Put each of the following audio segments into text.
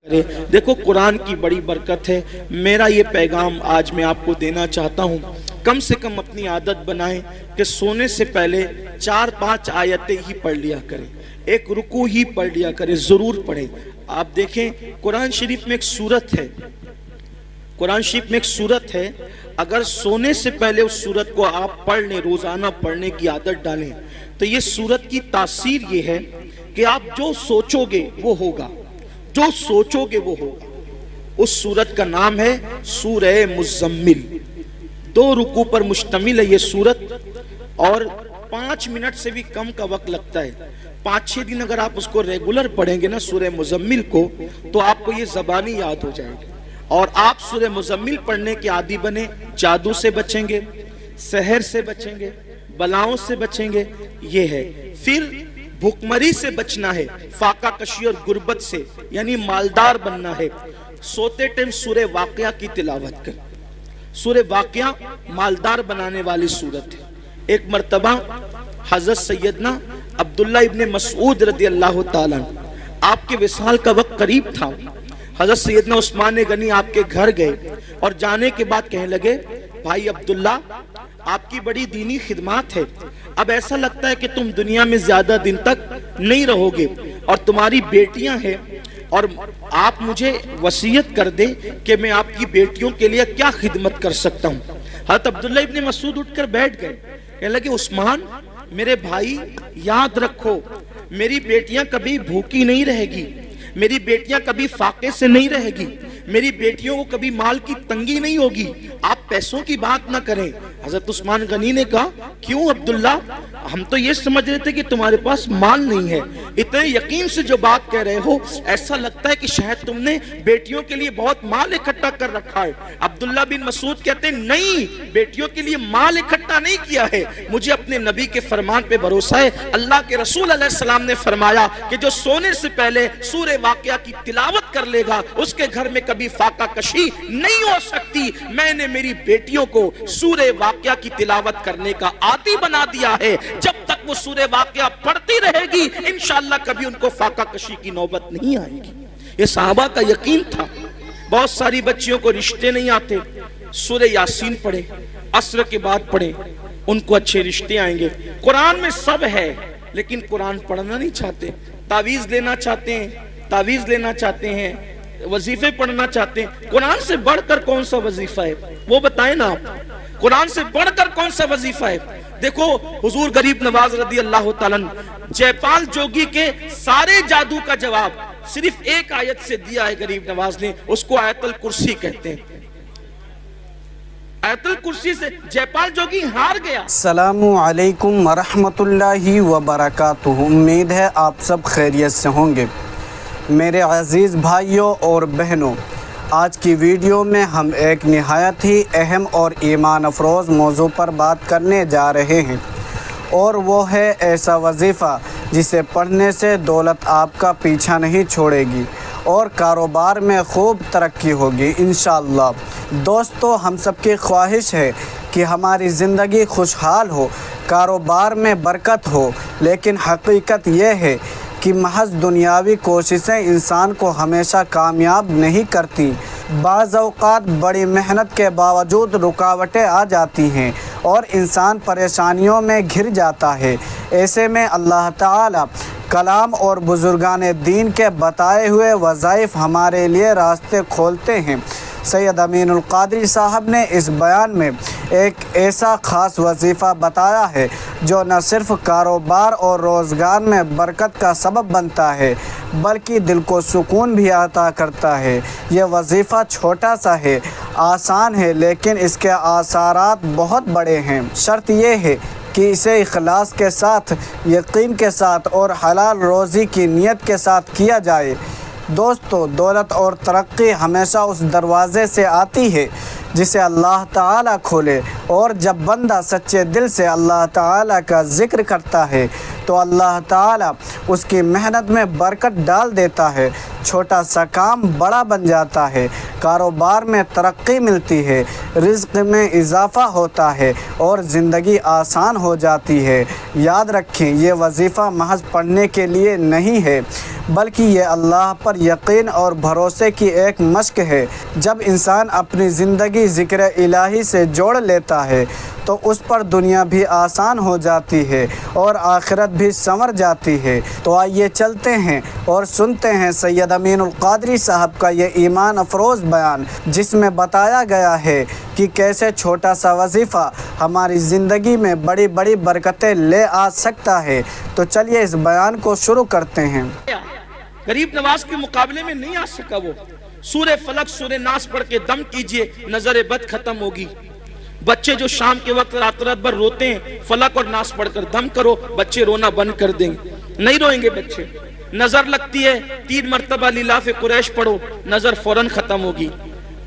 دیکھو قرآن کی بڑی برکت ہے۔ میرا یہ پیغام آج میں آپ کو دینا چاہتا ہوں، کم سے کم اپنی عادت بنائیں کہ سونے سے پہلے 4-5 آیتیں ہی پڑھ لیا کریں، ایک رکوع ہی پڑھ لیا کریں، ضرور پڑھیں۔ آپ دیکھیں قرآن شریف میں ایک سورت ہے، قرآن شریف میں ایک سورت ہے، اگر سونے سے پہلے اس سورت کو آپ پڑھ لیں، روزانہ پڑھنے کی عادت ڈالیں، تو یہ سورت کی تاثیر یہ ہے کہ آپ جو سوچو گے وہ ہوگا، جو سوچو گے وہ ہوگا۔ اس سورت کا نام ہے سورہ مزمل، 2 رکوع پر مشتمل ہے یہ سورت، اور 5 منٹ سے بھی کم کا وقت لگتا ہے۔ 5-6 دن اگر آپ اس کو ریگولر پڑھیں گے نا سورہ مزمل کو، تو آپ کو یہ زبانی یاد ہو جائے گی، اور آپ سورہ مزمل پڑھنے کے عادی بنے، جادو سے بچیں گے، سحر سے بچیں گے، بلاؤں سے بچیں گے، یہ ہے۔ پھر بھوکمری سے بچنا ہے، فاقہ کشی اور غربت سے، یعنی مالدار بننا ہے۔ سوتے ٹائم سورہ واقعہ کی تلاوت کر، سورہ واقعہ مالدار بنانے والی صورت ہے۔ ایک مرتبہ حضرت سیدنا عبداللہ ابن مسعود رضی اللہ تعالیٰ عنہ، آپ کے وصال کا وقت قریب تھا، حضرت سیدنا عثمان غنی آپ کے گھر گئے، اور جانے کے بعد کہنے لگے، بھائی عبداللہ آپ کی بڑی دینی خدمات ہے، اب ایسا لگتا ہے کہ تم دنیا میں زیادہ دن تک نہیں رہو گے، اور تمہاری بیٹیاں ہیں، اور آپ مجھے وصیت کر دیں کہ میں آپ کی بیٹیوں کے لیے کیا خدمت کر سکتا ہوں۔ حضرت عبداللہ ابن مسعود اٹھ کر بیٹھ گئے، کہنے لگے عثمان میرے بھائی یاد رکھو، میری بیٹیاں کبھی بھوکی نہیں رہے گی، میری بیٹیاں کبھی فاقے سے نہیں رہے گی، میری بیٹیوں کو کبھی مال کی تنگی نہیں ہوگی، آپ پیسوں کی بات نہ کریں۔ حضرت عثمان غنی نے کہا کیوں عبداللہ، ہم تو یہ سمجھ رہے تھے کہ تمہارے پاس مال نہیں ہے، اتنے یقین سے جو بات کہہ رہے ہو ایسا لگتا ہے کہ شاید تم نے بیٹیوں کے لیے بہت مال اکٹھا کر رکھا ہے۔ عبداللہ بن مسعود کہتے ہیں نہیں، بیٹیوں کے لیے مال اکٹھا نہیں کیا ہے، مجھے اپنے نبی کے فرمان پہ بھروسہ ہے۔ اللہ کے رسول علیہ السلام نے فرمایا کہ جو سونے سے پہلے سورہ واقعہ کی تلاوت کر لے گا اس کے گھر میں کبھی فاقہ کشی نہیں ہو سکتی۔ میں نے میری بیٹیوں کو سورہ واقعہ کی تلاوت کرنے کا عادی بنا دیا ہے، جب تک وہ سورہ واقعہ پڑھتی رہے گی انشاءاللہ کبھی ان کو فاقہ کشی کی نوبت نہیں آئے گی۔ یہ صحابہ کا یقین تھا۔ بہت ساری بچیوں کو رشتے نہیں آتے، سورہ یاسین پڑھیں، عصر کے بعد پڑھیں، ان کو اچھے رشتے آئیں گے۔ قرآن میں سب ہے لیکن قرآن پڑھنا نہیں چاہتے، تعویذ لینا چاہتے ہیں، تعویذ لینا چاہتے ہیں، وظیفے پڑھنا چاہتے ہیں۔ قرآن سے بڑھ کر کون سا وظیفہ ہے وہ بتائیں نا آپ، قرآن سے بڑھ کر کون سا وظیفہ ہے؟ دیکھو حضور غریب نواز رضی اللہ تعالیٰ عنہ جے پال جوگی کے سارے جادو کا جواب صرف ایک آیت سے دیا ہے غریب نواز نے، اس کو آیت الکرسی کہتے ہیں۔ آیت الکرسی سے جے پال جوگی ہار گیا۔ السلام علیکم ورحمۃ اللہ وبرکاتہ، امید ہے آپ سب خیریت سے ہوں گے۔ میرے عزیز بھائیوں اور بہنوں، آج کی ویڈیو میں ہم ایک نہایت ہی اہم اور ایمان افروز موضوع پر بات کرنے جا رہے ہیں، اور وہ ہے ایسا وظیفہ جسے پڑھنے سے دولت آپ کا پیچھا نہیں چھوڑے گی اور کاروبار میں خوب ترقی ہوگی انشاءاللہ۔ دوستو، ہم سب کی خواہش ہے کہ ہماری زندگی خوشحال ہو، کاروبار میں برکت ہو، لیکن حقیقت یہ ہے کہ محض دنیاوی کوششیں انسان کو ہمیشہ کامیاب نہیں کرتی۔ بعض اوقات بڑی محنت کے باوجود رکاوٹیں آ جاتی ہیں اور انسان پریشانیوں میں گھر جاتا ہے۔ ایسے میں اللہ تعالیٰ کلام اور بزرگان دین کے بتائے ہوئے وظائف ہمارے لیے راستے کھولتے ہیں۔ سید امین القادری صاحب نے اس بیان میں ایک ایسا خاص وظیفہ بتایا ہے جو نہ صرف کاروبار اور روزگار میں برکت کا سبب بنتا ہے بلکہ دل کو سکون بھی عطا کرتا ہے۔ یہ وظیفہ چھوٹا سا ہے، آسان ہے، لیکن اس کے آثارات بہت بڑے ہیں۔ شرط یہ ہے کہ اسے اخلاص کے ساتھ، یقین کے ساتھ اور حلال روزی کی نیت کے ساتھ کیا جائے۔ دوستو، دولت اور ترقی ہمیشہ اس دروازے سے آتی ہے جسے اللہ تعالیٰ کھولے، اور جب بندہ سچے دل سے اللہ تعالیٰ کا ذکر کرتا ہے تو اللہ تعالیٰ اس کی محنت میں برکت ڈال دیتا ہے۔ چھوٹا سا کام بڑا بن جاتا ہے، کاروبار میں ترقی ملتی ہے، رزق میں اضافہ ہوتا ہے اور زندگی آسان ہو جاتی ہے۔ یاد رکھیں، یہ وظیفہ محض پڑھنے کے لیے نہیں ہے، بلکہ یہ اللہ پر یقین اور بھروسے کی ایک مشق ہے۔ جب انسان اپنی زندگی ذکر الہی سے جوڑ لیتا ہے تو اس پر دنیا بھی آسان ہو جاتی ہے اور آخرت بھی سنور جاتی ہے۔ تو آئیے چلتے ہیں اور سنتے ہیں سید امین القادری صاحب کا یہ ایمان افروز بیان، جس میں بتایا گیا ہے کہ کیسے چھوٹا سا وظیفہ ہماری زندگی میں بڑی بڑی برکتیں لے آ سکتا ہے۔ تو چلیے اس بیان کو شروع کرتے ہیں۔ غریب نواز کے مقابلے میں نہیں آ سکا وہ۔ سورہ فلق سورہ ناس پڑھ کے دم کیجئے، نظر بد ختم ہوگی۔ بچے جو شام کے وقت رات بھر روتے ہیں، فلق اور ناس پڑھ کر دم کرو، بچے رونا بند کر دیں گے، نہیں روئیں گے بچے۔ نظر لگتی ہے، 3 مرتبہ لیلاف قریش پڑھو، نظر فوراً ختم ہوگی۔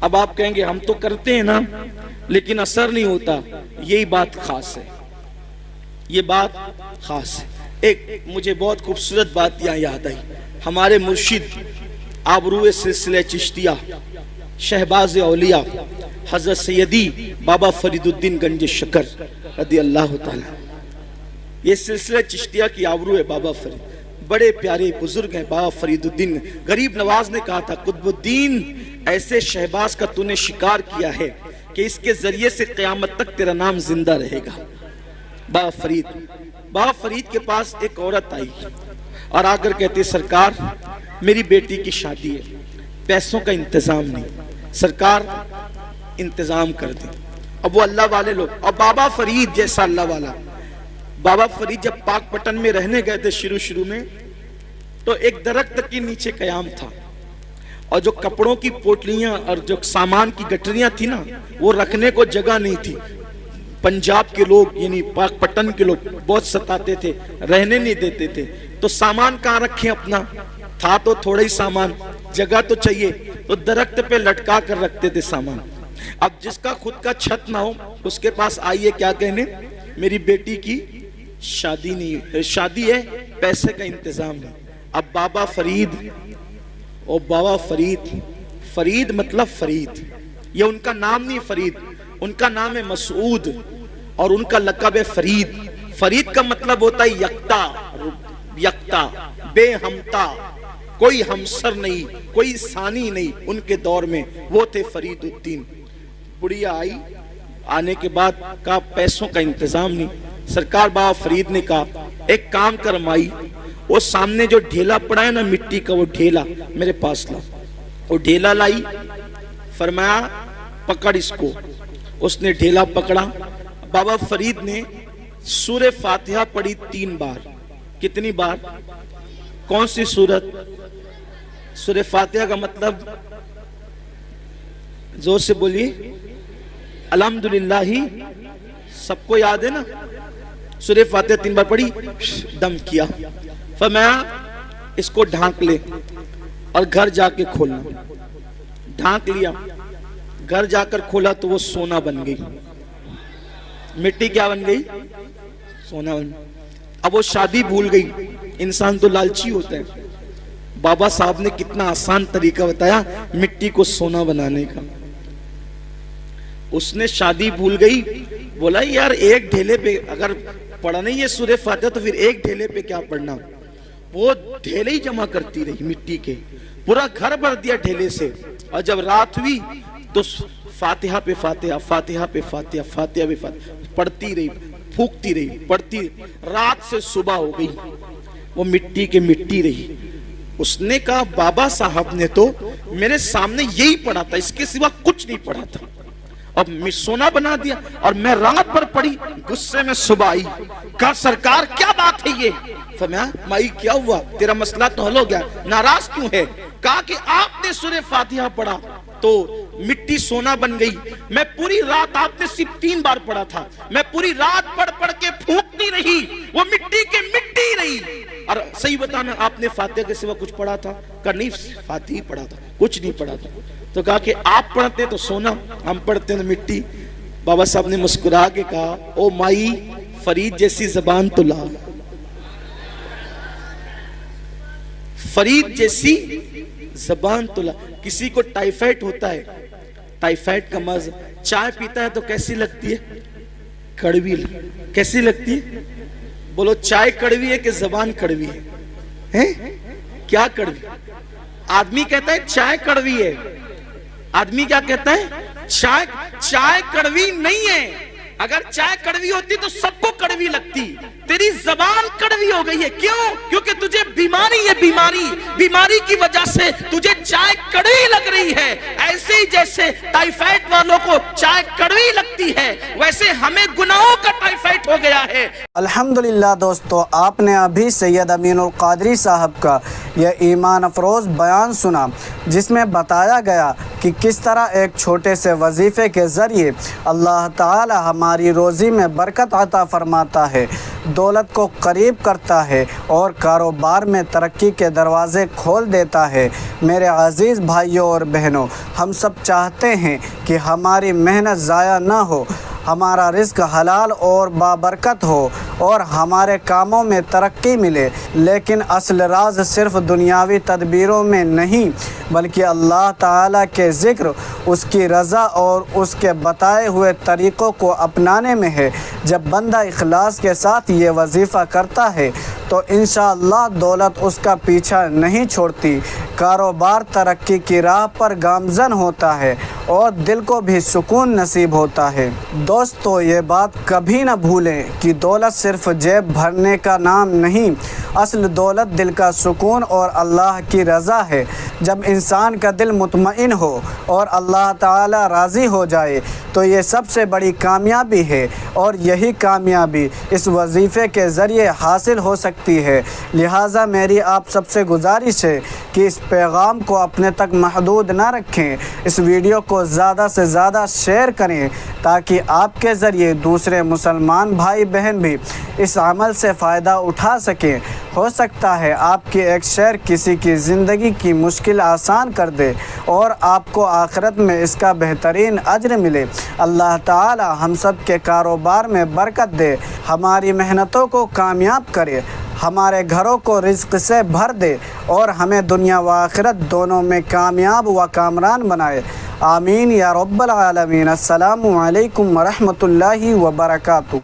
اب آپ کہیں گے ہم تو کرتے ہیں نا لیکن اثر نہیں ہوتا، یہی بات خاص ہے، یہ بات خاص ہے۔ ایک مجھے بہت خوبصورت بات یہاں یاد آئی۔ ہمارے مرشد آبرو سلسلہ چشتیہ شہباز اولیاء حضرت سیدی بابا فرید الدین گنج شکر رضی اللہ تعالیٰ، یہ سلسلہ چشتیہ کی آبرو ہے بابا فرید، بڑے پیارے بزرگ ہیں بابا فرید الدین۔ غریب نواز نے کہا تھا قطب الدین ایسے شہباز کا تو نے شکار کیا ہے کہ اس کے ذریعے سے قیامت تک تیرا نام زندہ رہے گا۔ بابا فرید کے پاس ایک عورت آئی اور آ کر کہتے سرکار میری بیٹی کی شادی ہے، پیسوں کا انتظام نہیں، سرکار انتظام کر دیں۔ اب وہ اللہ والے لوگ، اور بابا فرید جیسا اللہ والا، بابا فرید جب پاک پٹن میں رہنے گئے تھے شروع میں تو ایک درخت کے نیچے قیام تھا، اور جو کپڑوں کی پوٹلیاں اور جو سامان کی گٹریاں تھی نا وہ رکھنے کو جگہ نہیں تھی۔ پنجاب کے لوگ یعنی پاک پٹن کے لوگ بہت ستاتے تھے، رہنے نہیں دیتے تھے، تو سامان کہاں رکھیں اپنا، تھا تو تھوڑا ہی سامان، جگہ تو چاہیے، تو درخت پہ لٹکا کر رکھتے تھے سامان۔ اب جس کا خود کا چھت نہ ہو اس کے پاس آئیے کیا کہنے، میری بیٹی کی شادی نہیں، شادی ہے پیسے کا انتظام نہیں۔ اب بابا فرید، او بابا فرید، فرید مطلب فرید، یہ ان کا نام نہیں فرید، ان کا نام ہے مسعود اور ان کا لقب ہے فرید۔ فرید کا مطلب ہوتا ہے یکتا، یکتا، بے ہمتا، کوئی ہمسر نہیں، کوئی ثانی نہیں ان کے دور میں، وہ تھے فرید الدین۔ بڑھیا آئی، آنے کے بعد کہا پیسوں کا انتظام نہیں، سرکار بابا فرید نے کہا ایک کام کر مائی، وہ سامنے جو ڈھیلا پڑا ہے نا مٹی کا، وہ ڈھیلا میرے پاس لا۔ وہ ڈھیلا لائی، فرمایا پکڑ اس کو، اس نے ڈھیلا پکڑا۔ بابا فرید نے سورہ فاتحہ پڑھی 3 بار۔ کتنی بار؟ کون سی سورت؟ سورہ فاتحہ کا مطلب زور سے بولیے، الحمدللہ ہی سب کو یاد ہے نا۔ سورہ فاتحہ 3 بار پڑھی، دم کیا، فرمایا اس کو ڈھانک لے اور گھر جا کے کھولنا۔ ڈھانک لیا، گھر جا کر کھولا تو وہ سونا بن گئی، مٹی کیا بن گئی؟ سونا بن گئی۔ اب وہ شادی بھول گئی، انسان تو لالچی ہوتا ہے۔ بابا صاحب نے کتنا آسان طریقہ بتایا مٹی کو سونا بنانے کا۔ اس نے شادی بھول گئی، بولا یار ایک ڈھیلے پہ اگر پڑھنا ہی ہے سورہ فاتحہ تو پھر ایک ڈھیلے پہ کیا پڑھنا۔ وہ ڈھیلے ہی جمع کرتی رہی مٹی کے، پورا گھر بھر دیا ڈھیلے سے، اور جب رات ہوئی تو فاتحہ پہ فاتحہ، فاتحہ پہ فاتحہ، فاتحہ پہ فاتحہ پڑھتی رہی، پھونکتی رہی، پڑھتی رہی، رات سے صبح ہو گئی، وہ مٹی کے مٹی رہی۔ اس نے کہا بابا صاحب نے تو میرے سامنے یہی پڑھا تھا، اس کے سوا کچھ نہیں پڑھا تھا، اب سونا بنا دیا، اور میں رات بھر پڑھی، غصے میں صبح آئی، کہا سرکار کیا بات ہے یہ؟ فرمایا مائی کیا ہوا، تیرا مسئلہ تو حل ہو گیا، ناراض کیوں ہے؟ کہا کہ آپ نے سورہ فاتحہ پڑھا تو مٹی سونا بن گئی، میں پوری رات، آپ نے صرف 3 بار پڑھا تھا، میں پوری رات پڑھ کے پھونکتی رہی، وہ مٹی کے مٹی رہی۔ اور صحیح بتانا آپ نے فاتحہ کے سوا کچھ پڑھا تھا؟ کہا نہیں فاتحہ ہی پڑھا تھا، کچھ نہیں پڑھا تھا۔ تو کہا کہ آپ پڑھتے تو سونا، ہم پڑھتے تو مٹی۔ بابا صاحب نے مسکرا کے کہا او مائی فرید جیسی زبان تو لا، فرید جیسی زبان تو کسی کو ٹائیفائڈ ہوتا ہے، ٹائیفائڈ کا مرض، چائے پیتا ہے تو کیسی لگتی ہے؟ کڑوی۔ کیسی لگتی ہے؟ بولو چائے کڑوی ہے کہ زبان کڑوی ہے؟ کیا کڑوی؟ آدمی کہتا ہے چائے کڑوی ہے، آدمی کیا کہتا ہے؟ چائے کڑوی نہیں ہے۔ اگر چائے کڑوی ہوتی تو سب کو کڑوی لگتی، تیری زبان کڑوی ہو گئی ہے۔ کیوں؟ کیونکہ تجھے بیماری ہے، بیماری کی وجہ سے تجھے چائے کڑوی لگ رہی ہے۔ ایسے ہی جیسے ٹائیفائڈ والوں کو چائے کڑوی لگتی ہے، ویسے ہمیں گناہوں کا ٹائیفائڈ ہو گیا ہے۔ الحمدللہ دوستو، آپ نے ابھی سید امین القادری صاحب کا یہ ایمان افروز بیان سنا، جس میں بتایا گیا کہ کس طرح ایک چھوٹے سے وظیفے کے ذریعے اللہ تعالی ہماری روزی میں برکت عطا فرماتا ہے، دولت کو قریب کرتا ہے اور کاروبار میں ترقی کے دروازے کھول دیتا ہے۔ میرے عزیز بھائیوں اور بہنوں، ہم سب چاہتے ہیں کہ ہماری محنت ضائع نہ ہو، ہمارا رزق حلال اور بابرکت ہو اور ہمارے کاموں میں ترقی ملے، لیکن اصل راز صرف دنیاوی تدبیروں میں نہیں بلکہ اللہ تعالیٰ کے ذکر، اس کی رضا اور اس کے بتائے ہوئے طریقوں کو اپنانے میں ہے۔ جب بندہ اخلاص کے ساتھ یہ وظیفہ کرتا ہے تو انشاءاللہ دولت اس کا پیچھا نہیں چھوڑتی، کاروبار ترقی کی راہ پر گامزن ہوتا ہے اور دل کو بھی سکون نصیب ہوتا ہے۔ دوستو، یہ بات کبھی نہ بھولیں کہ دولت صرف جیب بھرنے کا نام نہیں، اصل دولت دل کا سکون اور اللہ کی رضا ہے۔ جب انسان کا دل مطمئن ہو اور اللہ تعالی راضی ہو جائے تو یہ سب سے بڑی کامیابی ہے، اور یہی کامیابی اس وظیفے کے ذریعے حاصل ہو سکتی ہے۔ لہٰذا میری آپ سب سے گزارش ہے کہ اس پیغام کو اپنے تک محدود نہ رکھیں، اس ویڈیو کو زیادہ سے زیادہ شیئر کریں تاکہ آپ کے ذریعے دوسرے مسلمان بھائی بہن بھی اس عمل سے فائدہ اٹھا سکیں۔ ہو سکتا ہے آپ کی ایک شیئر کسی کی زندگی کی مشکل آسان کر دے اور آپ کو آخرت میں اس کا بہترین اجر ملے۔ اللہ تعالی ہم سب کے کاروبار میں برکت دے، ہماری محنتوں کو کامیاب کرے، ہمارے گھروں کو رزق سے بھر دے اور ہمیں دنیا و آخرت دونوں میں کامیاب و کامران بنائے۔ آمین یا رب العالمین۔ السلام علیکم ورحمۃ اللہ وبرکاتہ۔